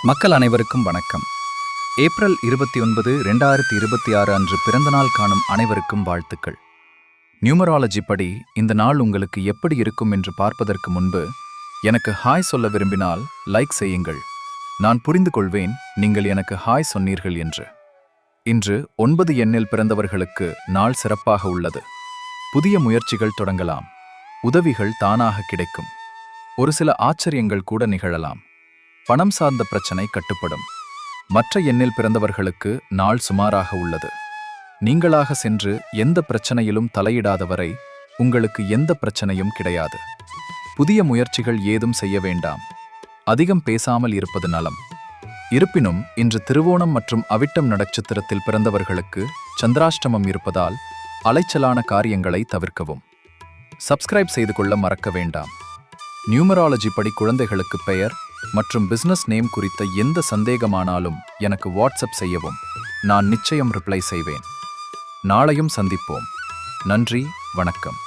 மக்கள் அனைவருக்கும் வணக்கம். ஏப்ரல் 29, 2026 அன்று பிறந்தநாள் காணும் அனைவருக்கும் வாழ்த்துக்கள். நியூமராலஜி படி இந்த நாள் உங்களுக்கு எப்படி இருக்கும் என்று பார்ப்பதற்கு முன்பு எனக்கு ஹாய் சொல்ல விரும்பினால் லைக் செய்யுங்கள். நான் புரிந்து கொள்வேன் நீங்கள் எனக்கு ஹாய் சொன்னீர்கள் என்று. இன்று 9 எண்ணில் பிறந்தவர்களுக்கு நாள் சிறப்பாக உள்ளது. புதிய முயற்சிகள் தொடங்கலாம். உதவிகள் தானாக கிடைக்கும். ஒரு சில ஆச்சரியங்கள் கூட நிகழலாம். பணம் சார்ந்த பிரச்சனை கட்டுப்படும். மற்ற எண்ணில் பிறந்தவர்களுக்கு நாள் சுமாராக உள்ளது. நீங்களாக சென்று எந்த பிரச்சனையிலும் தலையிடாதவரை உங்களுக்கு எந்த பிரச்சனையும் கிடையாது. புதிய முயற்சிகள் ஏதும் செய்ய வேண்டாம். அதிகம் பேசாமல் இருப்பது நலம். இருப்பினும் இன்று திருவோணம் மற்றும் அவிட்டம் நட்சத்திரத்தில் பிறந்தவர்களுக்கு சந்திராஷ்டமம் இருப்பதால் அலைச்சலான காரியங்களை தவிர்க்கவும். சப்ஸ்கிரைப் செய்து கொள்ள மறக்க வேண்டாம். நியூமராலஜி படி குழந்தைகளுக்கு பெயர் மற்றும் பிசினஸ் நேம் குறித்த எந்த சந்தேகமானாலும் எனக்கு வாட்ஸ்அப் செய்யவும். நான் நிச்சயம் ரிப்ளை செய்வேன். நாளையும் சந்திப்போம். நன்றி, வணக்கம்.